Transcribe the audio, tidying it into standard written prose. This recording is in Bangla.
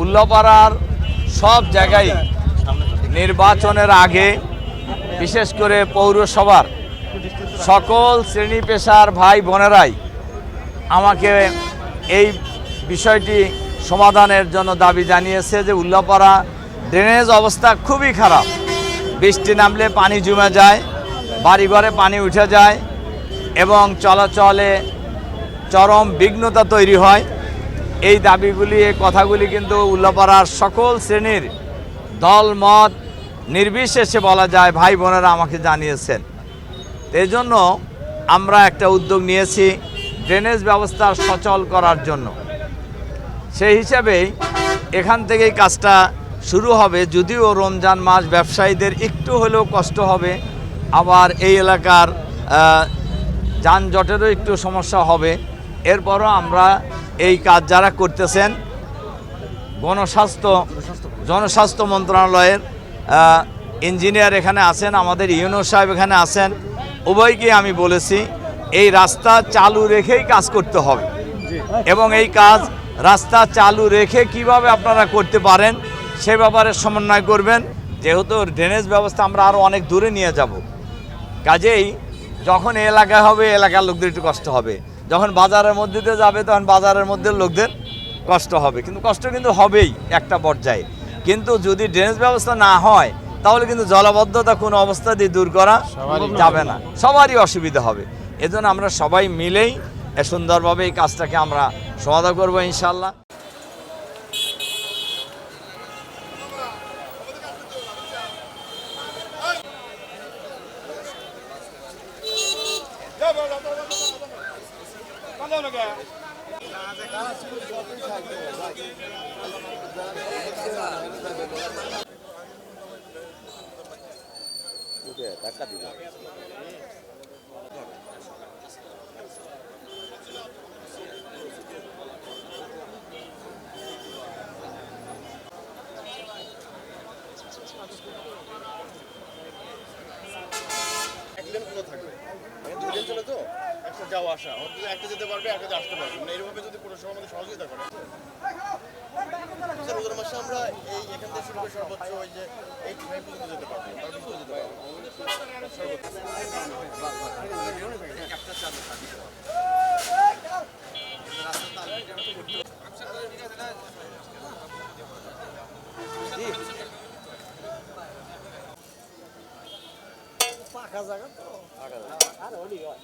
উল্লাপাড়ার সব জায়গায় নির্বাচনের আগে বিশেষ করে পৌরসভার সকল শ্রেণী পেশার ভাই বোনেরাই আমাকে এই বিষয়টি সমাধানের জন্য দাবি জানিয়েছে যে উল্লাপাড়া ড্রেনেজ অবস্থা খুবই খারাপ। বৃষ্টি নামলে পানি জমে যায়, বাড়িঘরে পানি উঠে যায় এবং চলাচলে চরম বিঘ্নতা তৈরি হয়। এই দাবিগুলি, এই কথাগুলি কিন্তু উল্লাপাড়ার সকল শ্রেণীর দল মত নির্বিশেষে বলা যায় ভাই বোনেরা আমাকে জানিয়েছেন। এই জন্য আমরা একটা উদ্যোগ নিয়েছি ড্রেনেজ ব্যবস্থা সচল করার জন্য। সেই হিসাবেই এখান থেকেই কাজটা শুরু হবে। যদিও রমজান মাস ব্যবসায়ীদের একটু হলেও কষ্ট হবে, আবার এই এলাকার যানজটেরও একটু সমস্যা হবে। এরপরও আমরা এই কাজ যারা করতেছেন জনস্বাস্থ্য মন্ত্রণালয়ের ইঞ্জিনিয়ার এখানে আছেন, আমাদের ইউনো সাহেব এখানে আছেন, উভয়কে আমি বলেছি এই রাস্তা চালু রেখেই কাজ করতে হবে এবং এই কাজ রাস্তা চালু রেখে কিভাবে আপনারা করতে পারেন সে ব্যাপারে সমন্বয় করবেন। যেহেতু ড্রেনেজ ব্যবস্থা আমরা আরও অনেক দূরে নিয়ে যাব, কাজেই যখন এলাকা হবে এলাকার লোকদের একটু কষ্ট হবে, যখন বাজারের মধ্যে দিয়ে যাবে তখন বাজারের মধ্যে লোকদের কষ্ট হবে, কিন্তু কষ্ট কিন্তু হবেই একটা পর্যায়ে। কিন্তু যদি ড্রেনেজ ব্যবস্থা না হয় তাহলে কিন্তু জলাবদ্ধতা কোনো অবস্থা দিয়ে দূর করা যাবে না, সবারই অসুবিধা হবে। এজন্য আমরা সবাই মিলেই সুন্দরভাবে এই কাজটাকে আমরা সমাধান করবো ইনশাল্লাহ। যাওয়া আসা একটা যেতে পারবে, একটা আসতে পারবে না, এইভাবে যদি পৌরসভা আমাদের সহযোগিতা করে রোজার মাসে আমরা এই এখান থেকে শুরু করে সর্বোচ্চ ওই যে 85 পর্যন্ত যেতে পারবো, তার বেশি যেতে পারবো ফাঁকা জায়গা তো আর হলি হয়।